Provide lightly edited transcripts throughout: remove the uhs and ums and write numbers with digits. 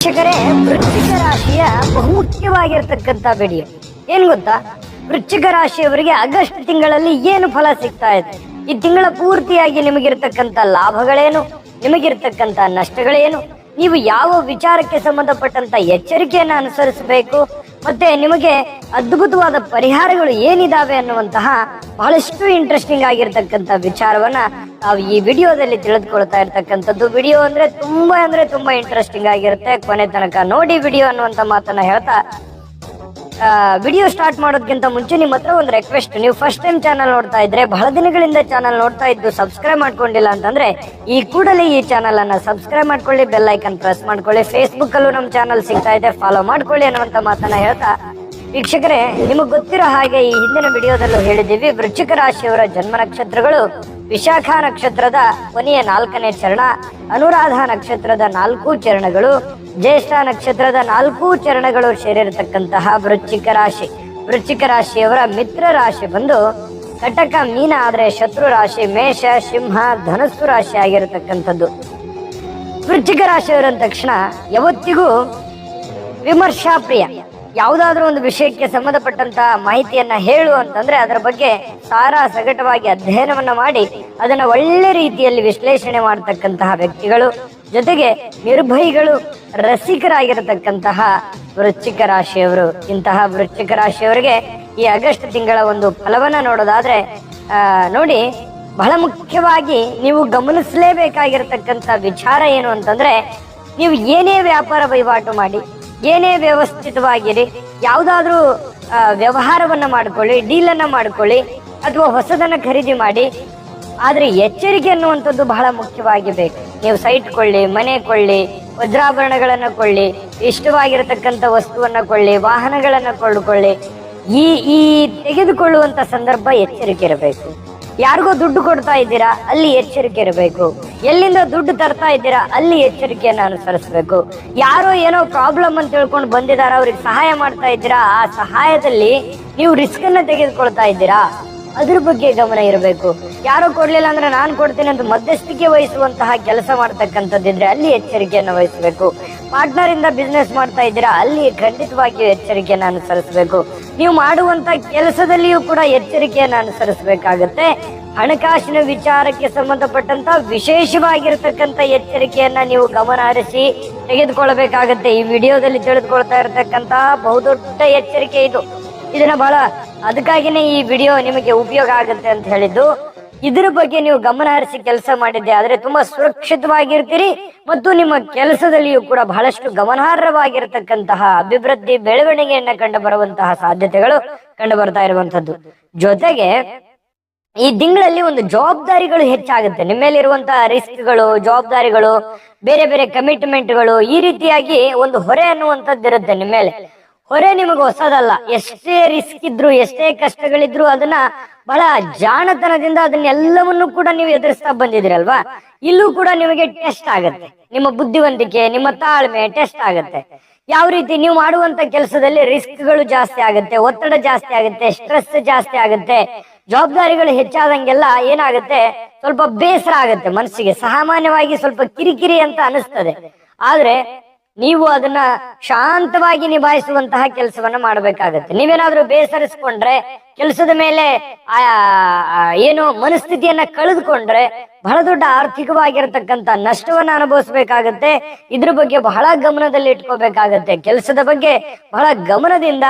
ವೀಕ್ಷಕರೇ, ವೃಶ್ಚಿಕ ರಾಶಿಯ ಬಹುಮುಖ್ಯವಾಗಿರ್ತಕ್ಕಂಥ ವಿಡಿಯೋ ಏನ್ ಗೊತ್ತಾ? ವೃಶ್ಚಿಕ ರಾಶಿಯವರಿಗೆ ಆಗಸ್ಟ್ ತಿಂಗಳಲ್ಲಿ ಏನು ಫಲ ಸಿಗ್ತಾ ಇದೆ, ಈ ತಿಂಗಳ ಪೂರ್ತಿಯಾಗಿ ನಿಮಗಿರ್ತಕ್ಕಂಥ ಲಾಭಗಳೇನು, ನಿಮಗಿರ್ತಕ್ಕಂಥ ನಷ್ಟಗಳೇನು, ನೀವು ಯಾವ ವಿಚಾರಕ್ಕೆ ಸಂಬಂಧಪಟ್ಟಂತ ಎಚ್ಚರಿಕೆಯನ್ನು ಅನುಸರಿಸಬೇಕು, ಮತ್ತೆ ನಿಮಗೆ ಅದ್ಭುತವಾದ ಪರಿಹಾರಗಳು ಏನಿದಾವೆ ಅನ್ನುವಂತಹ ಬಹಳಷ್ಟು ಇಂಟ್ರೆಸ್ಟಿಂಗ್ ಆಗಿರ್ತಕ್ಕಂಥ ವಿಚಾರವನ್ನ ನಾವು ಈ ವಿಡಿಯೋದಲ್ಲಿ ತಿಳಿದುಕೊಳ್ತಾ ಇರ್ತಕ್ಕಂಥದ್ದು. ವಿಡಿಯೋ ಅಂದ್ರೆ ತುಂಬಾ ಇಂಟ್ರೆಸ್ಟಿಂಗ್ ಆಗಿರುತ್ತೆ. ಕೊನೆ ತನಕ ನೋಡಿ ವಿಡಿಯೋ ಅನ್ನುವಂತ ಮಾತನ್ನ ಹೇಳ್ತಾ ವಿಡಿಯೋ ಸ್ಟಾರ್ಟ್ ಮಾಡೋದಕ್ಕಿಂತ ಮುಂಚೆ ನಿಮ್ಮ ಹತ್ರ ಒಂದು ರಿಕ್ವೆಸ್ಟ್. ನೀವು ಫಸ್ಟ್ ಟೈಮ್ ಚಾನಲ್ ನೋಡ್ತಾ ಇದ್ರೆ, ಬಹಳ ದಿನಗಳಿಂದ ಚಾನಲ್ ನೋಡ್ತಾ ಇದ್ದು ಸಬ್ಸ್ಕ್ರೈಬ್ ಮಾಡ್ಕೊಂಡಿಲ್ಲ ಅಂತಂದ್ರೆ ಈ ಕೂಡಲೇ ಈ ಚಾನಲ್ ಅನ್ನ ಸಬ್ಸ್ಕ್ರೈಬ್ ಮಾಡ್ಕೊಳ್ಳಿ, ಬೆಲ್ ಐಕನ್ ಪ್ರೆಸ್ ಮಾಡ್ಕೊಳ್ಳಿ. ಫೇಸ್ಬುಕ್ ಅಲ್ಲೂ ನಮ್ಮ ಚಾನಲ್ ಸಿಗ್ತಾ ಇದೆ, ಫಾಲೋ ಮಾಡ್ಕೊಳ್ಳಿ ಅನ್ನುವಂತ ಮಾತನ್ನ ಹೇಳ್ತಾ, ವೀಕ್ಷಕರೇ, ನಿಮಗೆ ಗೊತ್ತಿರೋ ಹಾಗೆ ಈ ಹಿಂದಿನ ವಿಡಿಯೋದಲ್ಲೂ ಹೇಳಿದ್ದೀವಿ, ವೃಶ್ಚಿಕ ರಾಶಿಯವರ ಜನ್ಮ ನಕ್ಷತ್ರಗಳು ವಿಶಾಖ ನಕ್ಷತ್ರದ ಕೊನೆಯ 4ನೇ ಚರಣ, ಅನುರಾಧ ನಕ್ಷತ್ರದ 4 ಚರಣಗಳು, ಜ್ಯೇಷ್ಠ ನಕ್ಷತ್ರದ 4 ಚರಣಗಳು ಸೇರಿರತಕ್ಕಂತಹ ವೃಶ್ಚಿಕ ರಾಶಿ. ವೃಶ್ಚಿಕ ರಾಶಿಯವರ ಮಿತ್ರ ರಾಶಿ ಬಂದು ಕಟಕ, ಮೀನ ಆದ್ರೆ ಶತ್ರು ರಾಶಿ, ಮೇಷ, ಸಿಂಹ, ಧನಸ್ಸು ರಾಶಿ ಆಗಿರತಕ್ಕಂಥದ್ದು. ವೃಶ್ಚಿಕ ರಾಶಿಯವರ ತಕ್ಷಣ ಯಾವತ್ತಿಗೂ ವಿಮರ್ಶಾ ಪ್ರಿಯ. ಯಾವುದಾದ್ರೂ ಒಂದು ವಿಷಯಕ್ಕೆ ಸಂಬಂಧಪಟ್ಟಂತ ಮಾಹಿತಿಯನ್ನ ಹೇಳು ಅಂತಂದ್ರೆ ಅದರ ಬಗ್ಗೆ ಸಗಟವಾಗಿ ಅಧ್ಯಯನವನ್ನ ಮಾಡಿ ಅದನ್ನ ಒಳ್ಳೆ ರೀತಿಯಲ್ಲಿ ವಿಶ್ಲೇಷಣೆ ಮಾಡತಕ್ಕಂತಹ ವ್ಯಕ್ತಿಗಳು, ಜೊತೆಗೆ ನಿರ್ಭಯಿಗಳು, ರಸಿಕರಾಗಿರತಕ್ಕಂತಹ ವೃಶ್ಚಿಕ ರಾಶಿಯವರು. ಇಂತಹ ವೃಶ್ಚಿಕ ರಾಶಿಯವರಿಗೆ ಈ ಆಗಸ್ಟ್ ತಿಂಗಳ ಒಂದು ಫಲವನ್ನ ನೋಡೋದಾದ್ರೆ ನೋಡಿ, ಬಹಳ ಮುಖ್ಯವಾಗಿ ನೀವು ಗಮನಿಸಲೇಬೇಕಾಗಿರತಕ್ಕಂತ ವಿಚಾರ ಏನು ಅಂತಂದ್ರೆ, ನೀವು ಏನೇ ವ್ಯಾಪಾರ ವಹಿವಾಟು ಮಾಡಿ, ಏನೇ ವ್ಯವಸ್ಥಿತವಾಗಿರಿ, ಯಾವುದಾದ್ರೂ ವ್ಯವಹಾರವನ್ನ ಮಾಡ್ಕೊಳ್ಳಿ, ಡೀಲನ್ನ ಮಾಡ್ಕೊಳ್ಳಿ, ಅಥವಾ ಹೊಸದನ್ನ ಖರೀದಿ ಮಾಡಿ, ಆದ್ರೆ ಎಚ್ಚರಿಕೆ ಅನ್ನುವಂಥದ್ದು ಬಹಳ ಮುಖ್ಯವಾಗಿ ಬೇಕು. ನೀವು ಸೈಟ್ ಕೊಳ್ಳಿ, ಮನೆ ಕೊಳ್ಳಿ, ವಜ್ರಾಭರಣಗಳನ್ನ ಕೊಳ್ಳಿ, ಇಷ್ಟವಾಗಿರತಕ್ಕಂಥ ವಸ್ತುವನ್ನ ಕೊಳ್ಳಿ, ವಾಹನಗಳನ್ನ ಕೊಳ್ಳಿ, ಈ ತೆಗೆದುಕೊಳ್ಳುವಂತ ಸಂದರ್ಭ ಎಚ್ಚರಿಕೆ ಇರಬೇಕು. ಯಾರಿಗೋ ದುಡ್ಡು ಕೊಡ್ತಾ ಇದ್ದೀರಾ, ಅಲ್ಲಿ ಎಚ್ಚರಿಕೆ ಇರಬೇಕು. ಎಲ್ಲಿಂದ ದುಡ್ಡು ತರ್ತಾ ಇದ್ದೀರಾ, ಅಲ್ಲಿ ಎಚ್ಚರಿಕೆಯನ್ನು ಅನುಸರಿಸಬೇಕು. ಯಾರೋ ಏನೋ ಪ್ರಾಬ್ಲಮ್ ಅಂತ ತಿಳ್ಕೊಂಡು ಬಂದಿದಾರ, ಅವ್ರಿಗೆ ಸಹಾಯ ಮಾಡ್ತಾ ಇದ್ದೀರಾ, ಆ ಸಹಾಯದಲ್ಲಿ ನೀವು ರಿಸ್ಕ್ ಅನ್ನ ತೆಗೆದುಕೊಳ್ತಾ ಇದ್ದೀರಾ, ಅದ್ರ ಬಗ್ಗೆ ಗಮನ ಇರಬೇಕು. ಯಾರೋ ಕೊಡ್ಲಿಲ್ಲ ಅಂದ್ರೆ ನಾನು ಕೊಡ್ತೀನಿ ಅಂತ ಮಧ್ಯಸ್ಥಿಕೆ ವಹಿಸುವಂತಹ ಕೆಲಸ ಮಾಡ್ತಕ್ಕಂಥದ್ದಿದ್ರೆ ಅಲ್ಲಿ ಎಚ್ಚರಿಕೆಯನ್ನು ವಹಿಸಬೇಕು. ಪಾರ್ಟ್ನರ್ ಇಂದ ಬಿಸ್ನೆಸ್ ಮಾಡ್ತಾ ಇದ್ದೀರಾ, ಅಲ್ಲಿ ಖಂಡಿತವಾಗಿಯೂ ಎಚ್ಚರಿಕೆಯನ್ನು ಅನುಸರಿಸಬೇಕು. ನೀವು ಮಾಡುವಂತ ಕೆಲಸದಲ್ಲಿಯೂ ಕೂಡ ಎಚ್ಚರಿಕೆಯನ್ನು ಅನುಸರಿಸಬೇಕಾಗತ್ತೆ. ಹಣಕಾಸಿನ ವಿಚಾರಕ್ಕೆ ಸಂಬಂಧಪಟ್ಟಂತ ವಿಶೇಷವಾಗಿರತಕ್ಕಂತ ಎಚ್ಚರಿಕೆಯನ್ನ ನೀವು ಗಮನ ಹರಿಸಿ ತೆಗೆದುಕೊಳ್ಳಬೇಕಾಗತ್ತೆ. ಈ ವಿಡಿಯೋದಲ್ಲಿ ತಿಳಿದುಕೊಳ್ತಾ ಇರತಕ್ಕಂತ ಬಹುದೊಡ್ಡ ಎಚ್ಚರಿಕೆ ಇದು. ಇದನ್ನ ಬಹಳ ಅದಕ್ಕಾಗಿನೇ ಈ ವಿಡಿಯೋ ನಿಮಗೆ ಉಪಯೋಗ ಆಗುತ್ತೆ ಅಂತ ಹೇಳಿದ್ದು. ಇದರ ಬಗ್ಗೆ ನೀವು ಗಮನ ಹರಿಸಿ ಕೆಲಸ ಮಾಡಿದ್ದೆ ಆದ್ರೆ ತುಂಬಾ ಸುರಕ್ಷಿತವಾಗಿರ್ತೀರಿ, ಮತ್ತು ನಿಮ್ಮ ಕೆಲಸದಲ್ಲಿಯೂ ಕೂಡ ಬಹಳಷ್ಟು ಗಮನಾರ್ಹವಾಗಿರತಕ್ಕಂತಹ ಅಭಿವೃದ್ಧಿ, ಬೆಳವಣಿಗೆಯನ್ನ ಕಂಡು ಬರುವಂತಹ ಸಾಧ್ಯತೆಗಳು ಕಂಡು ಬರ್ತಾ ಇರುವಂತದ್ದು. ಜೊತೆಗೆ ಈ ತಿಂಗಳಲ್ಲಿ ಒಂದು ಜವಾಬ್ದಾರಿಗಳು ಹೆಚ್ಚಾಗುತ್ತೆ. ನಿಮ್ಮ ಮೇಲೆ ಇರುವಂತಹ ರಿಸ್ಕ್ಗಳು, ಜವಾಬ್ದಾರಿಗಳು, ಬೇರೆ ಬೇರೆ ಕಮಿಟ್ಮೆಂಟ್ಗಳು, ಈ ರೀತಿಯಾಗಿ ಒಂದು ಹೊರೆ ಅನ್ನುವಂಥದ್ದು ಇರುತ್ತೆ ನಿಮ್ಮ ಮೇಲೆ. ಹೊರೆ ನಿಮಗೆ ಹೊಸದಲ್ಲ. ಎಷ್ಟೇ ರಿಸ್ಕ್ ಇದ್ರು, ಎಷ್ಟೇ ಕಷ್ಟಗಳಿದ್ರು, ಅದನ್ನ ಬಹಳ ಜಾಣತನದಿಂದ ಅದನ್ನೆಲ್ಲವನ್ನು ಕೂಡ ನೀವು ಎದುರಿಸ್ತಾ ಬಂದಿದ್ದೀರಲ್ವಾ, ಇಲ್ಲೂ ಕೂಡ ನಿಮಗೆ ಟೆಸ್ಟ್ ಆಗುತ್ತೆ. ನಿಮ್ಮ ಬುದ್ಧಿವಂತಿಕೆ, ನಿಮ್ಮ ತಾಳ್ಮೆ ಟೆಸ್ಟ್ ಆಗುತ್ತೆ. ಯಾವ ರೀತಿ ನೀವು ಮಾಡುವಂತ ಕೆಲಸದಲ್ಲಿ ರಿಸ್ಕ್ಗಳು ಜಾಸ್ತಿ ಆಗುತ್ತೆ, ಒತ್ತಡ ಜಾಸ್ತಿ ಆಗುತ್ತೆ, ಸ್ಟ್ರೆಸ್ ಜಾಸ್ತಿ ಆಗುತ್ತೆ, ಜವಾಬ್ದಾರಿಗಳು ಹೆಚ್ಚಾದಂಗೆಲ್ಲ ಏನಾಗುತ್ತೆ, ಸ್ವಲ್ಪ ಬೇಸರ ಆಗುತ್ತೆ ಮನಸ್ಸಿಗೆ, ಸಾಮಾನ್ಯವಾಗಿ ಸ್ವಲ್ಪ ಕಿರಿಕಿರಿ ಅಂತ ಅನಿಸ್ತದೆ. ಆದ್ರೆ ನೀವು ಅದನ್ನ ಶಾಂತವಾಗಿ ನಿಭಾಯಿಸುವಂತಹ ಕೆಲಸವನ್ನ ಮಾಡಬೇಕಾಗತ್ತೆ. ನೀವೇನಾದ್ರೂ ಬೇಸರಿಸ್ಕೊಂಡ್ರೆ, ಕೆಲಸದ ಮೇಲೆ ಏನು ಮನಸ್ಥಿತಿಯನ್ನ ಕಳೆದುಕೊಂಡ್ರೆ ಬಹಳ ದೊಡ್ಡ ಆರ್ಥಿಕವಾಗಿರತಕ್ಕಂತ ನಷ್ಟವನ್ನ ಅನುಭವಿಸ್ಬೇಕಾಗತ್ತೆ. ಇದ್ರ ಬಗ್ಗೆ ಬಹಳ ಗಮನದಲ್ಲಿ ಇಟ್ಕೋಬೇಕಾಗತ್ತೆ. ಕೆಲಸದ ಬಗ್ಗೆ ಬಹಳ ಗಮನದಿಂದ,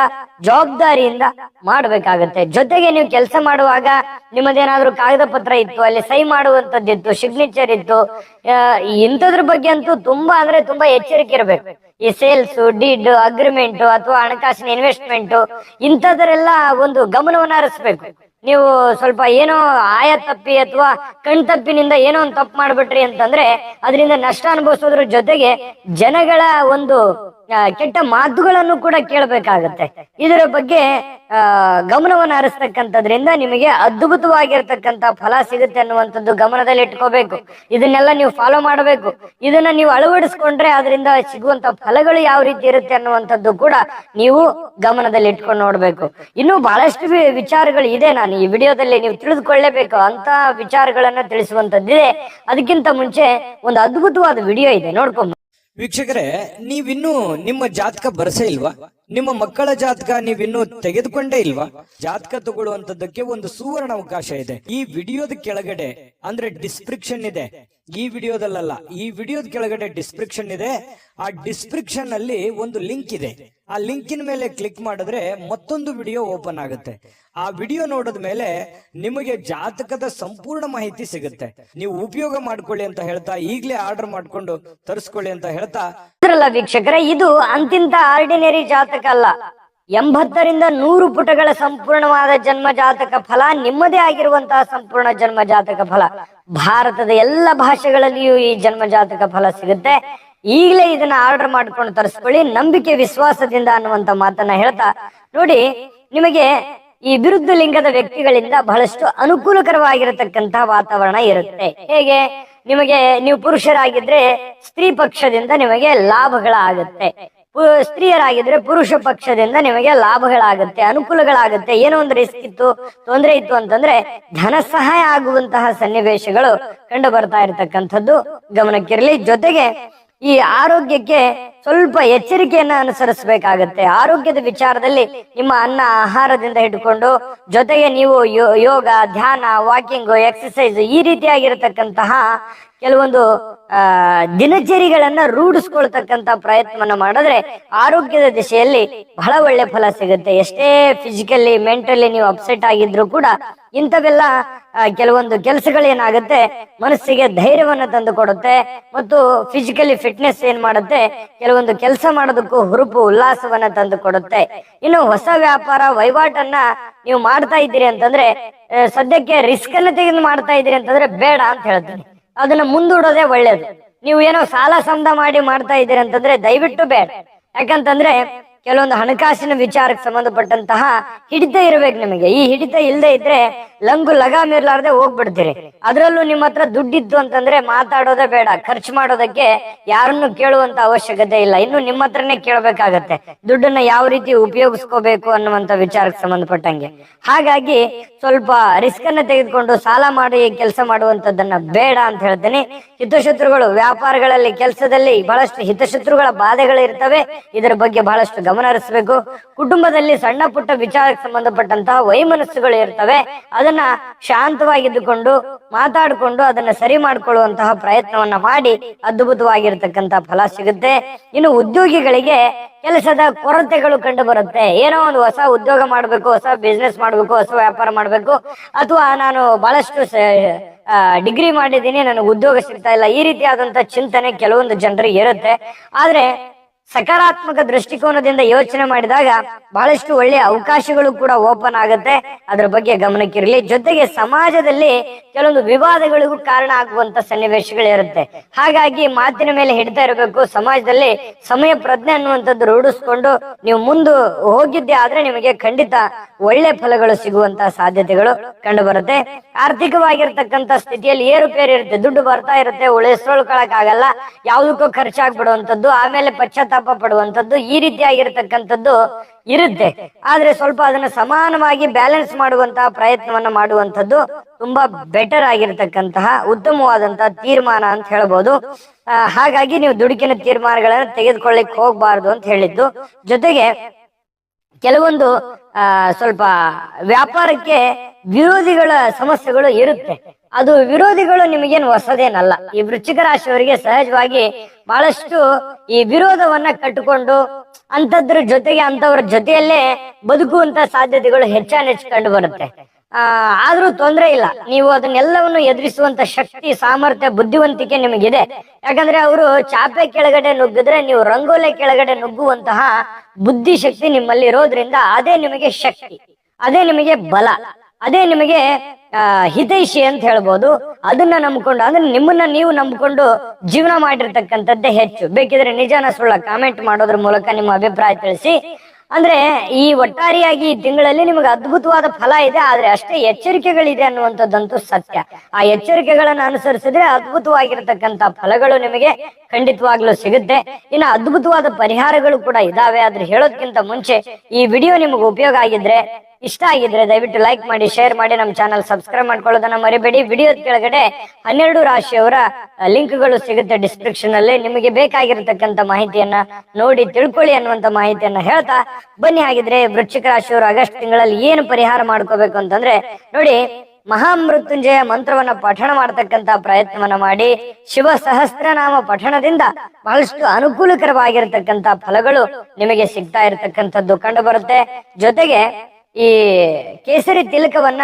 ಜವಾಬ್ದಾರಿಯಿಂದ ಮಾಡ್ಬೇಕಾಗತ್ತೆ. ಜೊತೆಗೆ ನೀವು ಕೆಲಸ ಮಾಡುವಾಗ ನಿಮ್ಮದೇನಾದ್ರೂ ಕಾಗದ ಪತ್ರ ಇತ್ತು, ಅಲ್ಲಿ ಸಹಿ ಮಾಡುವಂತದ್ದಿತ್ತು, ಸಿಗ್ನೇಚರ್ ಇತ್ತು, ಇಂಥದ್ರ ಬಗ್ಗೆ ಅಂತೂ ತುಂಬಾ ಎಚ್ಚರಿಕೆ ಇರಬೇಕು. ಈ ಸೇಲ್ಸ್, ಡೀಡ್, ಅಗ್ರಿಮೆಂಟ್ ಅಥವಾ ಹಣಕಾಸಿನ ಇನ್ವೆಸ್ಟ್ಮೆಂಟ್ ಇಂಥದ್ರೆಲ್ಲ ಒಂದು ಗಮನವನ್ನ ಹರಿಸ್ಬೇಕು. ನೀವು ಸ್ವಲ್ಪ ಏನೋ ಆಯ ತಪ್ಪಿ ಅಥವಾ ಕಣ್ ತಪ್ಪಿನಿಂದ ಏನೋ ಒಂದು ತಪ್ಪು ಮಾಡ್ಬಿಟ್ರಿ ಅಂತಂದ್ರೆ ಅದರಿಂದ ನಷ್ಟ ಅನುಭವಿಸೋದ್ರ ಜೊತೆಗೆ ಜನಗಳ ಒಂದು ಕೆಟ್ಟ ಮಾತುಗಳನ್ನು ಕೂಡ ಕೇಳಬೇಕಾಗತ್ತೆ. ಇದರ ಬಗ್ಗೆ ಗಮನವನ್ನು ಹರಿಸ್ತಕ್ಕಂಥದ್ರಿಂದ ನಿಮಗೆ ಅದ್ಭುತವಾಗಿರ್ತಕ್ಕಂಥ ಫಲ ಸಿಗುತ್ತೆ ಅನ್ನುವಂಥದ್ದು ಗಮನದಲ್ಲಿ ಇಟ್ಕೋಬೇಕು. ಇದನ್ನೆಲ್ಲ ನೀವು ಫಾಲೋ ಮಾಡಬೇಕು. ಇದನ್ನ ನೀವು ಅಳವಡಿಸ್ಕೊಂಡ್ರೆ ಅದರಿಂದ ಸಿಗುವಂತ ಫಲಗಳು ಯಾವ ರೀತಿ ಇರುತ್ತೆ ಅನ್ನುವಂಥದ್ದು ಕೂಡ ನೀವು ಗಮನದಲ್ಲಿ ಇಟ್ಕೊಂಡು ನೋಡ್ಬೇಕು. ಇನ್ನು ಬಹಳಷ್ಟು ವಿಚಾರಗಳು ಇದೆ, ನಾನು ಈ ವಿಡಿಯೋದಲ್ಲಿ ನೀವು ತಿಳಿದುಕೊಳ್ಳೇಬೇಕು ಅಂತ ವಿಚಾರಗಳನ್ನ ತಿಳಿಸುವಂತದ್ದಿದೆ. ಅದಕ್ಕಿಂತ ಮುಂಚೆ ಒಂದು ಅದ್ಭುತವಾದ ವಿಡಿಯೋ ಇದೆ, ನೋಡ್ಕೊಂಬ. ವೀಕ್ಷಕರೇ, ನೀವಿನ್ನೂ ನಿಮ್ಮ ಜಾತಕ ಬರಸೇ ಇಲ್ವಾ? ನಿಮ್ಮ ಮಕ್ಕಳ ಜಾತಕ ನೀವಿನ್ನೂ ತೆಗೆದುಕೊಂಡೇ ಇಲ್ವಾ? ಜಾತಕ ತಗೊಳ್ಳುವಂತದ್ದಕ್ಕೆ ಒಂದು ಸುವರ್ಣ ಅವಕಾಶ ಇದೆ. ಈ ವಿಡಿಯೋದ ಕೆಳಗಡೆ ಅಂದ್ರೆ ಡಿಸ್ಕ್ರಿಪ್ಷನ್ ಇದೆ. ಈ ವಿಡಿಯೋದಲ್ಲ, ಈ ವಿಡಿಯೋದ ಕೆಳಗಡೆ ಡಿಸ್ಕ್ರಿಪ್ಷನ್ ಇದೆ. ಆ ಡಿಸ್ಕ್ರಿಪ್ಷನ್ ಅಲ್ಲಿ ಒಂದು ಲಿಂಕ್ ಇದೆ. ಆ ಲಿಂಕಿನ ಮೇಲೆ ಕ್ಲಿಕ್ ಮಾಡಿದ್ರೆ ಮತ್ತೊಂದು ವಿಡಿಯೋ ಓಪನ್ ಆಗುತ್ತೆ. ಆ ವಿಡಿಯೋ ನೋಡಿದ ಮೇಲೆ ನಿಮಗೆ ಜಾತಕದ ಸಂಪೂರ್ಣ ಮಾಹಿತಿ ಸಿಗುತ್ತೆ. ನೀವು ಉಪಯೋಗ ಮಾಡ್ಕೊಳ್ಳಿ ಅಂತ ಹೇಳ್ತಾ, ಈಗಲೇ ಆರ್ಡರ್ ಮಾಡ್ಕೊಂಡು ತರಿಸ್ಕೊಳ್ಳಿ ಅಂತ ಹೇಳ್ತಾ, ವೀಕ್ಷಕರೇ, ಇದು ಅಂತಿಂತ ಆರ್ಡಿನರಿ ಜಾತಕ ಅಲ್ಲ. 80ರಿಂದ 100 ಪುಟಗಳ ಸಂಪೂರ್ಣವಾದ ಜನ್ಮ ಜಾತಕ ಫಲ, ನಿಮ್ಮದೇ ಆಗಿರುವಂತಹ ಸಂಪೂರ್ಣ ಜನ್ಮ ಜಾತಕ ಫಲ. ಭಾರತದ ಎಲ್ಲ ಭಾಷೆಗಳಲ್ಲಿಯೂ ಈ ಜನ್ಮ ಜಾತಕ ಫಲ ಸಿಗುತ್ತೆ. ಈಗಲೇ ಇದನ್ನ ಆರ್ಡರ್ ಮಾಡ್ಕೊಂಡು ತರಿಸ್ಕೊಳ್ಳಿ, ನಂಬಿಕೆ ವಿಶ್ವಾಸದಿಂದ ಅನ್ನುವಂತ ಮಾತನ್ನ ಹೇಳ್ತಾ, ನೋಡಿ, ನಿಮಗೆ ಈ ವಿರುದ್ಧ ಲಿಂಗದ ವ್ಯಕ್ತಿಗಳಿಂದ ಬಹಳಷ್ಟು ಅನುಕೂಲಕರವಾಗಿರತಕ್ಕಂತಹ ವಾತಾವರಣ ಇರುತ್ತೆ. ಹೇಗೆ? ನಿಮಗೆ ನೀವು ಪುರುಷರಾಗಿದ್ರೆ ಸ್ತ್ರೀ ಪಕ್ಷದಿಂದ ನಿಮಗೆ ಲಾಭಗಳಾಗುತ್ತೆ, ಸ್ತ್ರೀಯರಾಗಿದ್ರೆ ಪುರುಷ ಪಕ್ಷದಿಂದ ನಿಮಗೆ ಲಾಭಗಳಾಗುತ್ತೆ, ಅನುಕೂಲಗಳಾಗುತ್ತೆ. ಏನೋ ಒಂದು ರಿಸ್ಕ್ ಇತ್ತು, ತೊಂದರೆ ಇತ್ತು ಅಂತಂದ್ರೆ ಧನ ಸಹಾಯ ಆಗುವಂತಹ ಸನ್ನಿವೇಶಗಳು ಕಂಡು ಬರ್ತಾ ಇರತಕ್ಕಂಥದ್ದು ಗಮನಕ್ಕಿರಲಿ. ಜೊತೆಗೆ ಈ ಆರೋಗ್ಯಕ್ಕೆ ಸ್ವಲ್ಪ ಎಚ್ಚರಿಕೆಯನ್ನ ಅನುಸರಿಸಬೇಕಾಗತ್ತೆ. ಆರೋಗ್ಯದ ವಿಚಾರದಲ್ಲಿ ನಿಮ್ಮ ಅನ್ನ ಆಹಾರದಿಂದ ಹಿಡ್ಕೊಂಡು, ಜೊತೆಗೆ ನೀವು ಯೋಗ, ಧ್ಯಾನ, ವಾಕಿಂಗ್, ಎಕ್ಸರ್ಸೈಸ್ ಈ ರೀತಿಯಾಗಿರತಕ್ಕಂತಹ ಕೆಲವೊಂದು ದಿನಚರಿಗಳನ್ನ ರೂಢಿಸ್ಕೊಳ್ತಕ್ಕಂತ ಪ್ರಯತ್ನವನ್ನ ಮಾಡಿದ್ರೆ ಆರೋಗ್ಯದ ದಿಶೆಯಲ್ಲಿ ಬಹಳ ಒಳ್ಳೆ ಫಲ ಸಿಗುತ್ತೆ. ಎಷ್ಟೇ ಫಿಸಿಕಲಿ ಮೆಂಟಲಿ ನೀವು ಅಪ್ಸೆಟ್ ಆಗಿದ್ರು ಕೂಡ ಇಂಥವೆಲ್ಲ ಕೆಲವೊಂದು ಕೆಲಸಗಳೇನಾಗುತ್ತೆ, ಮನಸ್ಸಿಗೆ ಧೈರ್ಯವನ್ನ ತಂದು ಕೊಡುತ್ತೆ ಮತ್ತು ಫಿಸಿಕಲಿ ಫಿಟ್ನೆಸ್ ಏನ್ ಮಾಡುತ್ತೆ, ಕೆಲವೊಂದು ಕೆಲಸ ಮಾಡೋದಕ್ಕೂ ಹುರುಪು ಉಲ್ಲಾಸವನ್ನ ತಂದು ಕೊಡುತ್ತೆ. ಇನ್ನು ಹೊಸ ವ್ಯಾಪಾರ ವಹಿವಾಟನ್ನ ನೀವು ಮಾಡ್ತಾ ಇದ್ದೀರಿ ಅಂತಂದ್ರೆ, ಸದ್ಯಕ್ಕೆ ರಿಸ್ಕ್ ಅನ್ನ ತೆಗೆದು ಮಾಡ್ತಾ ಇದ್ದೀರಿ ಅಂತಂದ್ರೆ ಬೇಡ ಅಂತ ಹೇಳ್ತೀನಿ. ಅದನ್ನ ಮುಂದೂಡೋದೇ ಒಳ್ಳೇದು. ನೀವು ಏನೋ ಸಾಲ ಸಮದ ಮಾಡಿ ಮಾಡ್ತಾ ಇದ್ದೀರಿ ಅಂತಂದ್ರೆ ದಯವಿಟ್ಟು ಬೇಡ. ಯಾಕಂತಂದ್ರೆ ಕೆಲವೊಂದು ಹಣಕಾಸಿನ ವಿಚಾರಕ್ಕೆ ಸಂಬಂಧಪಟ್ಟಂತಹ ಹಿಡಿತ ಇರ್ಬೇಕು ನಿಮಗೆ. ಈ ಹಿಡಿತ ಇಲ್ಲದೆ ಇದ್ರೆ ಲಂಗು ಲಗಾಮ್ ಇರ್ಲಾರ್ದೆ ಹೋಗ್ಬಿಡ್ತೀರಿ. ಅದ್ರಲ್ಲೂ ನಿಮ್ಮ ಹತ್ರ ದುಡ್ಡಿತ್ತು ಅಂತಂದ್ರೆ ಮಾತಾಡೋದೇ ಬೇಡ, ಖರ್ಚು ಮಾಡೋದಕ್ಕೆ ಯಾರನ್ನು ಕೇಳುವಂತ ಅವಶ್ಯಕತೆ ಇಲ್ಲ. ಇನ್ನು ನಿಮ್ಮ ಹತ್ರನೇ ಕೇಳಬೇಕಾಗತ್ತೆ ದುಡ್ಡನ್ನ ಯಾವ ರೀತಿ ಉಪಯೋಗಿಸ್ಕೋಬೇಕು ಅನ್ನುವಂತ ವಿಚಾರಕ್ಕೆ ಸಂಬಂಧಪಟ್ಟಂಗೆ. ಹಾಗಾಗಿ ಸ್ವಲ್ಪ ರಿಸ್ಕ್ ಅನ್ನ ತೆಗೆದುಕೊಂಡು ಸಾಲ ಮಾಡಿ ಕೆಲಸ ಮಾಡುವಂತದ್ದನ್ನ ಬೇಡ ಅಂತ ಹೇಳ್ತೇನೆ. ಹಿತಶತ್ರುಗಳು ವ್ಯಾಪಾರಗಳಲ್ಲಿ, ಕೆಲಸದಲ್ಲಿ ಬಹಳಷ್ಟು ಹಿತಶತ್ರುಗಳ ಬಾಧೆಗಳು ಇರ್ತವೆ. ಇದರ ಬಗ್ಗೆ ಬಹಳಷ್ಟು ಗಮನ ಹರಿಸಬೇಕು. ಕುಟುಂಬದಲ್ಲಿ ಸಣ್ಣ ಪುಟ್ಟ ವಿಚಾರಕ್ಕೆ ಸಂಬಂಧಪಟ್ಟಂತಹ ವೈಮನಸ್ಸುಗಳು ಇರ್ತವೆ. ಅದನ್ನ ಶಾಂತವಾಗಿದ್ದುಕೊಂಡು ಮಾತಾಡಿಕೊಂಡು ಅದನ್ನ ಸರಿ ಮಾಡ್ಕೊಳ್ಳುವಂತಹ ಪ್ರಯತ್ನವನ್ನ ಮಾಡಿ ಅದ್ಭುತವಾಗಿರ್ತಕ್ಕಂತಹ ಫಲ ಸಿಗುತ್ತೆ. ಇನ್ನು ಉದ್ಯೋಗಿಗಳಿಗೆ ಕೆಲಸದ ಕೊರತೆಗಳು ಕಂಡು ಬರುತ್ತೆ. ಏನೋ ಒಂದು ಹೊಸ ಉದ್ಯೋಗ ಮಾಡ್ಬೇಕು, ಹೊಸ ಬಿಸ್ನೆಸ್ ಮಾಡ್ಬೇಕು, ಹೊಸ ವ್ಯಾಪಾರ ಮಾಡ್ಬೇಕು, ಅಥವಾ ನಾನು ಬಹಳಷ್ಟು ಡಿಗ್ರಿ ಮಾಡಿದ್ದೀನಿ, ನನಗೆ ಉದ್ಯೋಗ ಸಿಗ್ತಾ ಇಲ್ಲ, ಈ ರೀತಿಯಾದಂತ ಚಿಂತನೆ ಕೆಲವೊಂದು ಜನರಿಗೆ ಇರುತ್ತೆ. ಆದ್ರೆ ಸಕಾರಾತ್ಮಕ ದೃಷ್ಟಿಕೋನದಿಂದ ಯೋಚನೆ ಮಾಡಿದಾಗ ಬಹಳಷ್ಟು ಒಳ್ಳೆಯ ಅವಕಾಶಗಳು ಕೂಡ ಓಪನ್ ಆಗುತ್ತೆ. ಅದರ ಬಗ್ಗೆ ಗಮನಕ್ಕಿರಲಿ. ಜೊತೆಗೆ ಸಮಾಜದಲ್ಲಿ ಕೆಲವೊಂದು ವಿವಾದಗಳಿಗೂ ಕಾರಣ ಆಗುವಂತ ಸನ್ನಿವೇಶಗಳಿರುತ್ತೆ. ಹಾಗಾಗಿ ಮಾತಿನ ಮೇಲೆ ಹಿಡ್ತಾ ಇರಬೇಕು. ಸಮಾಜದಲ್ಲಿ ಸಮಯ ಪ್ರಜ್ಞೆ ಅನ್ನುವಂಥದ್ದು ರೂಢಿಸ್ಕೊಂಡು ನೀವು ಮುಂದೆ ಹೋಗಿದ್ದೆ ಆದ್ರೆ ನಿಮಗೆ ಖಂಡಿತ ಒಳ್ಳೆ ಫಲಗಳು ಸಿಗುವಂತಹ ಸಾಧ್ಯತೆಗಳು ಕಂಡು ಬರುತ್ತೆ. ಆರ್ಥಿಕವಾಗಿರ್ತಕ್ಕಂಥ ಸ್ಥಿತಿಯಲ್ಲಿ ಏರುಪೇರು ಇರುತ್ತೆ, ದುಡ್ಡು ಬರ್ತಾ ಇರುತ್ತೆ, ಉಳಿಸ್ಕೊಳಕ್ ಆಗಲ್ಲ, ಯಾವುದಕ್ಕೂ ಖರ್ಚಾಗ್ಬಿಡುವಂಥದ್ದು, ಆಮೇಲೆ ಪಶ್ಚಾತ್ತಾಪ ಪಡುವಂಥದ್ದು, ಈ ರೀತಿಯಾಗಿರ್ತಕ್ಕಂಥದ್ದು ಇರುತ್ತೆ. ಆದ್ರೆ ಸ್ವಲ್ಪ ಅದನ್ನ ಸಮಾನವಾಗಿ ಬ್ಯಾಲೆನ್ಸ್ ಮಾಡುವಂತಹ ಪ್ರಯತ್ನವನ್ನ ಮಾಡುವಂಥದ್ದು ತುಂಬಾ ಬೆಟರ್ ಆಗಿರ್ತಕ್ಕಂತಹ ಉತ್ತಮವಾದಂತಹ ತೀರ್ಮಾನ ಅಂತ ಹೇಳ್ಬೋದು. ಹಾಗಾಗಿ ನೀವು ದುಡುಕಿನ ತೀರ್ಮಾನಗಳನ್ನ ತೆಗೆದುಕೊಳ್ಳಿಕ್ ಹೋಗ್ಬಾರ್ದು ಅಂತ ಹೇಳಿದ್ದು. ಜೊತೆಗೆ ಕೆಲವೊಂದು ಸ್ವಲ್ಪ ವ್ಯಾಪಾರಕ್ಕೆ ವಿರೋಧಿಗಳ ಸಮಸ್ಯೆಗಳು ಇರುತ್ತೆ. ಅದು ವಿರೋಧಿಗಳು ನಿಮಗೇನು ಹೊಸದೇನಲ್ಲ. ಈ ವೃಶ್ಚಿಕ ರಾಶಿಯವರಿಗೆ ಸಹಜವಾಗಿ ಬಹಳಷ್ಟು ಈ ವಿರೋಧವನ್ನ ಕಟ್ಟಿಕೊಂಡು ಅಂತದ್ರ ಜೊತೆಗೆ ಅಂತವ್ರ ಜೊತೆಯಲ್ಲೇ ಬದುಕುವಂತ ಸಾಧ್ಯತೆಗಳು ಹೆಚ್ಚಾನೆಚ್ಚು ಕಂಡು ಬರುತ್ತೆ. ಆದ್ರೂ ತೊಂದರೆ ಇಲ್ಲ, ನೀವು ಅದನ್ನೆಲ್ಲವನ್ನು ಎದುರಿಸುವಂತ ಶಕ್ತಿ, ಸಾಮರ್ಥ್ಯ, ಬುದ್ಧಿವಂತಿಕೆ ನಿಮಗಿದೆ. ಯಾಕಂದ್ರೆ ಅವರು ಚಾಪೆ ಕೆಳಗಡೆ ನುಗ್ಗಿದ್ರೆ ನೀವು ರಂಗೋಲೆ ಕೆಳಗಡೆ ನುಗ್ಗುವಂತಹ ಬುದ್ಧಿ ಶಕ್ತಿ ನಿಮ್ಮಲ್ಲಿ ಇರೋದ್ರಿಂದ ಅದೇ ನಿಮಗೆ ಶಕ್ತಿ, ಅದೇ ನಿಮಗೆ ಬಲ, ಅದೇ ನಿಮಗೆ ಹಿತೈಷಿ ಅಂತ ಹೇಳ್ಬೋದು. ಅದನ್ನ ನಂಬ್ಕೊಂಡು, ಅಂದ್ರೆ ನಿಮ್ಮನ್ನ ನೀವು ನಂಬ್ಕೊಂಡು ಜೀವನ ಮಾಡಿರ್ತಕ್ಕಂಥದ್ದೇ ಹೆಚ್ಚು. ಬೇಕಿದ್ರೆ ನಿಜಾನ ಸುಳ್ಳ ಕಾಮೆಂಟ್ ಮಾಡೋದ್ರ ಮೂಲಕ ನಿಮ್ಮ ಅಭಿಪ್ರಾಯ ತಿಳಿಸಿ. ಅಂದ್ರೆ ಈ ಒಟ್ಟಾರೆಯಾಗಿ ಈ ತಿಂಗಳಲ್ಲಿ ನಿಮಗೆ ಅದ್ಭುತವಾದ ಫಲ ಇದೆ, ಆದ್ರೆ ಅಷ್ಟೇ ಎಚ್ಚರಿಕೆಗಳಿದೆ ಅನ್ನುವಂಥದ್ದಂತೂ ಸತ್ಯ. ಆ ಎಚ್ಚರಿಕೆಗಳನ್ನ ಅನುಸರಿಸಿದ್ರೆ ಅದ್ಭುತವಾಗಿರ್ತಕ್ಕಂಥ ಫಲಗಳು ನಿಮಗೆ ಖಂಡಿತವಾಗ್ಲೂ ಸಿಗುತ್ತೆ. ಇನ್ನು ಅದ್ಭುತವಾದ ಪರಿಹಾರಗಳು ಕೂಡ ಇದಾವೆ. ಆದ್ರೆ ಹೇಳೋದ್ಕಿಂತ ಮುಂಚೆ ಈ ವಿಡಿಯೋ ನಿಮಗೆ ಉಪಯೋಗ ಆಗಿದ್ರೆ ಇಷ್ಟ ಆಗಿದ್ರೆ ದಯವಿಟ್ಟು ಲೈಕ್ ಮಾಡಿ, ಶೇರ್ ಮಾಡಿ, ನಮ್ಮ ಚಾನಲ್ ಸಬ್ಸ್ಕ್ರೈಬ್ ಮಾಡ್ಕೊಳ್ಳೋದನ್ನ ಮರಿಬೇಡಿ. ವಿಡಿಯೋದ ಕೆಳಗಡೆ 12 ರಾಶಿಯವರ ಲಿಂಕ್ಗಳು ಸಿಗುತ್ತೆ ಡಿಸ್ಕ್ರಿಪ್ಷನ್ ಅಲ್ಲಿ. ನಿಮಗೆ ಬೇಕಾಗಿರತಕ್ಕಂತ ಮಾಹಿತಿಯನ್ನ ನೋಡಿ ತಿಳ್ಕೊಳ್ಳಿ ಅನ್ನುವಂತ ಮಾಹಿತಿಯನ್ನ ಹೇಳ್ತಾ ಬನ್ನಿ. ಹಾಗಿದ್ರೆ ವೃಶ್ಚಿಕ ರಾಶಿಯವರು ಆಗಸ್ಟ್ ತಿಂಗಳಲ್ಲಿ ಏನು ಪರಿಹಾರ ಮಾಡ್ಕೋಬೇಕು ಅಂತಂದ್ರೆ ನೋಡಿ, ಮಹಾಮೃತ್ಯುಂಜಯ ಮಂತ್ರವನ್ನ ಪಠಣ ಮಾಡತಕ್ಕಂತ ಪ್ರಯತ್ನವನ್ನ ಮಾಡಿ. ಶಿವ ಸಹಸ್ರನಾಮ ಪಠಣದಿಂದ ಬಹಳಷ್ಟು ಅನುಕೂಲಕರವಾಗಿರತಕ್ಕಂತ ಫಲಗಳು ನಿಮಗೆ ಸಿಗ್ತಾ ಇರತಕ್ಕಂಥದ್ದು ಕಂಡು ಬರುತ್ತೆ. ಜೊತೆಗೆ ಈ ಕೇಸರಿ ತಿಲಕವನ್ನ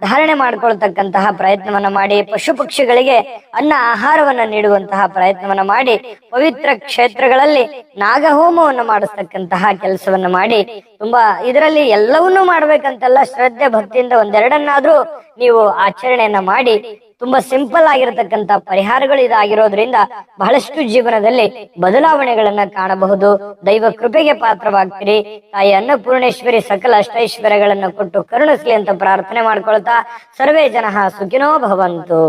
ಧಾರಣೆ ಮಾಡ್ಕೊಳ್ತಕ್ಕಂತಹ ಪ್ರಯತ್ನವನ್ನ ಮಾಡಿ. ಪಶು ಪಕ್ಷಿಗಳಿಗೆ ಅನ್ನ ಆಹಾರವನ್ನ ನೀಡುವಂತಹ ಪ್ರಯತ್ನವನ್ನ ಮಾಡಿ. ಪವಿತ್ರ ಕ್ಷೇತ್ರಗಳಲ್ಲಿ ನಾಗಹೋಮವನ್ನ ಮಾಡಿಸ್ತಕ್ಕಂತಹ ಕೆಲಸವನ್ನ ಮಾಡಿ. ತುಂಬಾ ಇದರಲ್ಲಿ ಎಲ್ಲವನ್ನೂ ಮಾಡ್ಬೇಕಂತಲ್ಲ, ಶ್ರದ್ಧೆ ಭಕ್ತಿಯಿಂದ ಒಂದೆರಡನ್ನಾದ್ರೂ ನೀವು ಆಚರಣೆಯನ್ನ ಮಾಡಿ. ತುಂಬಾ ಸಿಂಪಲ್ ಆಗಿರತಕ್ಕಂತ ಪರಿಹಾರಗಳು ಇದಾಗಿರೋದ್ರಿಂದ ಬಹಳಷ್ಟು ಜೀವನದಲ್ಲಿ ಬದಲಾವಣೆಗಳನ್ನ ಕಾಣಬಹುದು. ದೈವ ಕೃಪೆಗೆ ಪಾತ್ರವಾಗ್ತೀರಿ. ತಾಯಿ ಅನ್ನಪೂರ್ಣೇಶ್ವರಿ ಸಕಲ ಅಷ್ಟೈಶ್ವರ್ಯಗಳನ್ನ ಕೊಟ್ಟು ಕರುಣಿಸ್ಲಿ ಅಂತ ಪ್ರಾರ್ಥನೆ ಮಾಡ್ಕೊಳ್ತಾ ಸರ್ವೇ ಜನಃ ಸುಖಿನೋ ಭವಂತು.